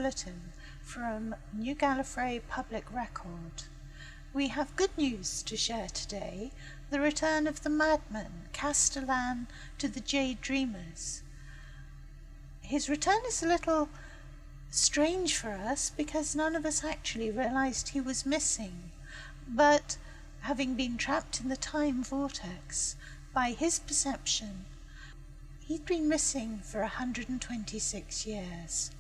Bulletin from New Gallifrey Public Record. We have good news to share today, the return of the MadMan, Castellan to the Jade Dreamers. His return is a little strange for us because none of us actually realised he was missing, but having been trapped in the time vortex, by his perception, he'd been missing for 126 years.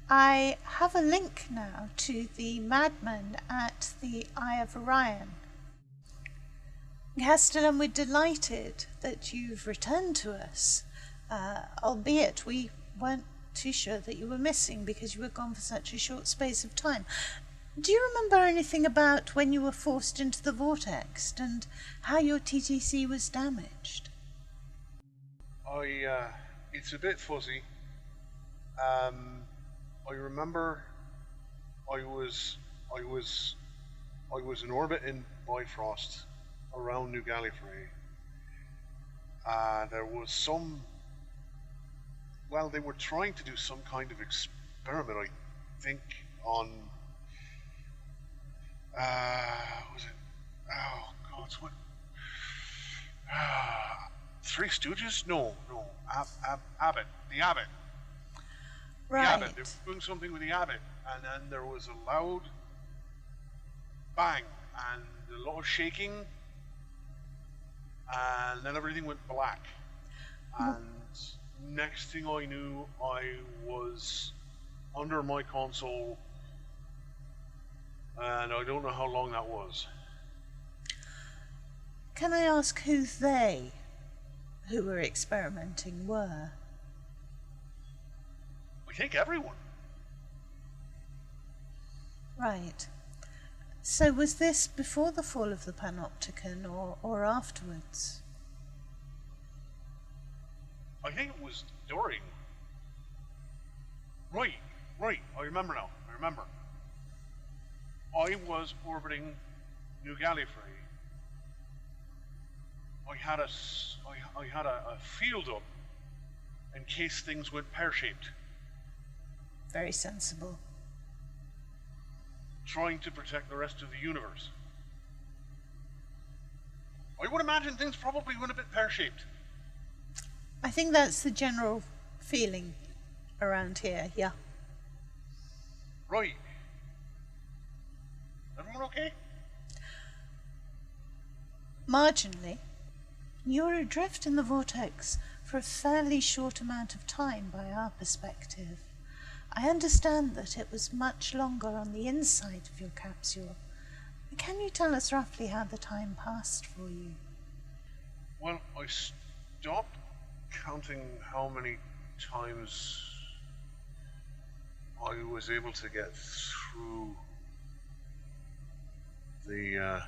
I have a link now to the MadMan at the Eye of Orion. Castellan, we're delighted that you've returned to us, albeit we weren't too sure that you were missing because you were gone for such a short space of time. Do you remember anything about when you were forced into the vortex and how your TTC was damaged? It's a bit fuzzy. I remember I was in orbit in Bifrost around New Gallifrey. There was they were trying to do some kind of experiment, I think, on was it? Oh God, what? Three Stooges? No. Abbott. The Abbott. Right. The Abbott. They were doing something with the Abbott, and then there was a loud bang and a lot of shaking, and then everything went black. And next thing I knew, I was under my console. And I don't know how long that was. Can I ask who they, who were experimenting, were? I think everyone. Right. So was this before the fall of the Panopticon or afterwards? I think it was during. Right. I remember now. I was orbiting New Gallifrey. I had a field up in case things went pear-shaped. Very sensible. Trying to protect the rest of the universe. I would imagine things probably went a bit pear-shaped. I think that's the general feeling around here, yeah. Right. Everyone okay? Marginally. You were adrift in the vortex for a fairly short amount of time by our perspective. I understand that it was much longer on the inside of your capsule. Can you tell us roughly how the time passed for you? Well, I stopped counting how many times I was able to get through the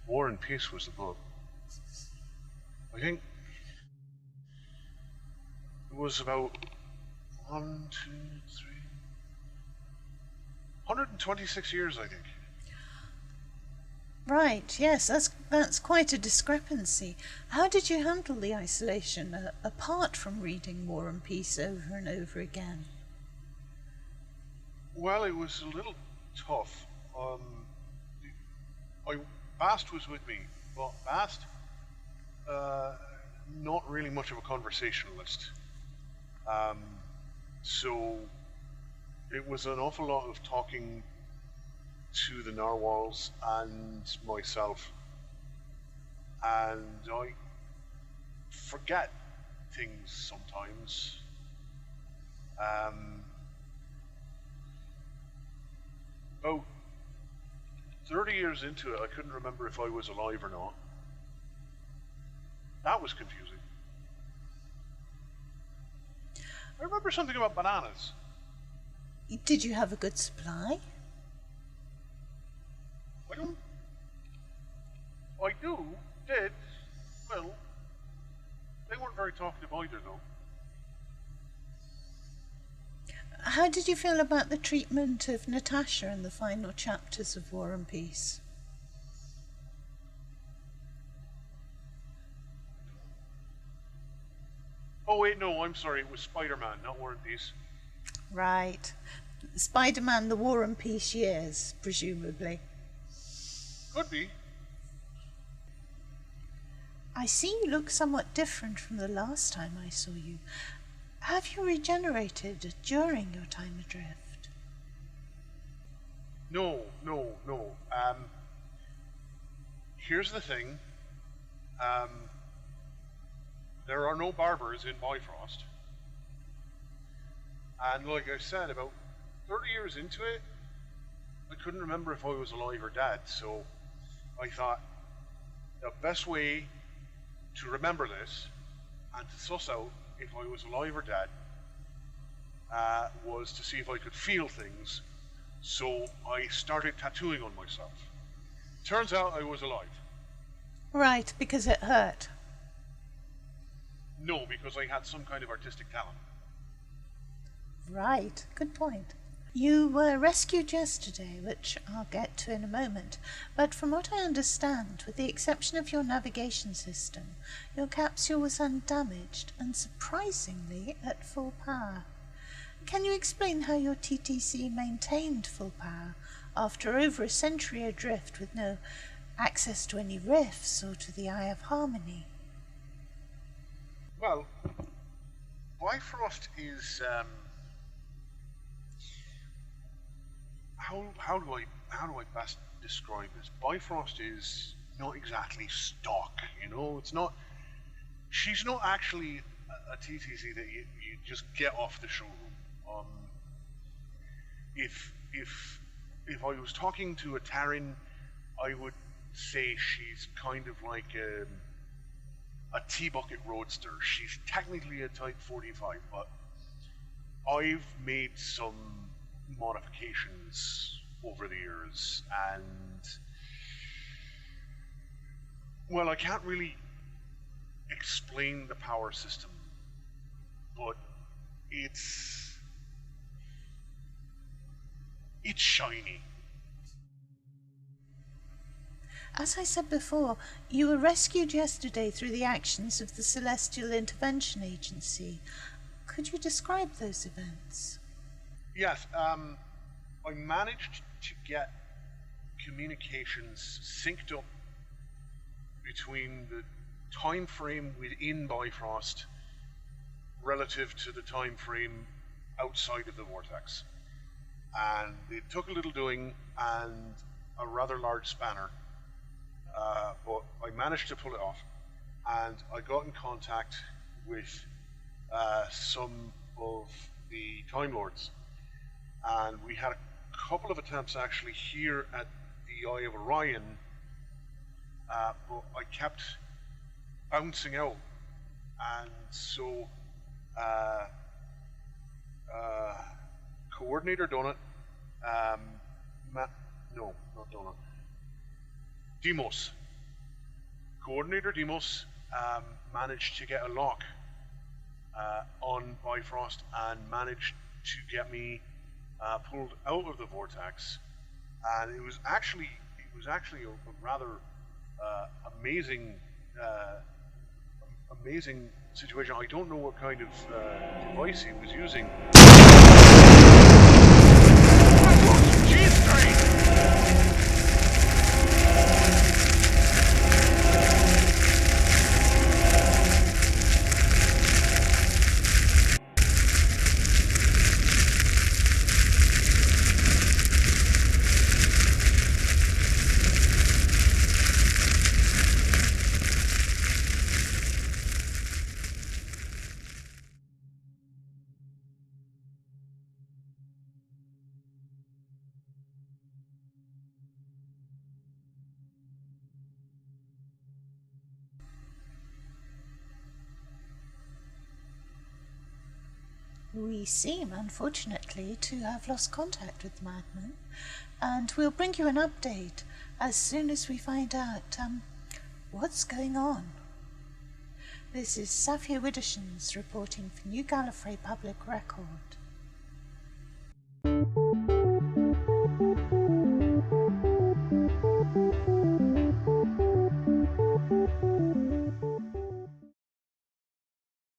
War and Peace was the book. I think it was about 126 years, I think. Right, yes, that's quite a discrepancy. How did you handle the isolation, apart from reading War and Peace over and over again? Well, it was a little tough. Bast was with me, but Bast, not really much of a conversationalist. So it was an awful lot of talking to the narwhals and myself, and I forget things sometimes. About 30 years into it, I couldn't remember if I was alive or not. That was confusing. I remember something about bananas. Did you have a good supply? Well, they weren't very talkative either, though. How did you feel about the treatment of Natasha in the final chapters of War and Peace? Oh, Oh wait, no, I'm sorry. It was Spider-Man, not War and Peace. Right. Spider-Man, the War and Peace years, presumably. Could be. I see you look somewhat different from the last time I saw you. Have you regenerated during your time adrift? No. Here's the thing. There are no barbers in Bifrost. And like I said, about 30 years into it, I couldn't remember if I was alive or dead, so I thought the best way to remember this and to suss out if I was alive or dead was to see if I could feel things. So I started tattooing on myself. Turns out I was alive. Right, because it hurt. No, because I had some kind of artistic talent. Right, good point. You were rescued yesterday, which I'll get to in a moment, but from what I understand, with the exception of your navigation system, your capsule was undamaged and surprisingly at full power. Can you explain how your TTC maintained full power after over a century adrift with no access to any rifts or to the Eye of Harmony? Well, Bifrost is how do I best describe this? Bifrost is not exactly stock, you know. It's not. She's not actually a TTC that you just get off the showroom. If I was talking to a Terran, I would say she's kind of like a T-bucket roadster. She's technically a Type 45, but I've made some modifications over the years, and well, I can't really explain the power system, but it's shiny. As I said before, you were rescued yesterday through the actions of the Celestial Intervention Agency. Could you describe those events? Yes, I managed to get communications synced up between the time frame within Bifrost relative to the time frame outside of the vortex. And it took a little doing and a rather large spanner, but I managed to pull it off, and I got in contact with some of the Time Lords. And we had a couple of attempts actually here at the Eye of Orion, but I kept bouncing out, and so Coordinator Donut, no, not Donut, Demos. Coordinator Demos managed to get a lock on Bifrost and managed to get me pulled out of the vortex, and it was actually a rather amazing situation. I don't know what kind of device he was using. We seem, unfortunately, to have lost contact with the MadMan, and we'll bring you an update as soon as we find out what's going on. This is Safia Widdershins reporting for New Gallifrey Public Record.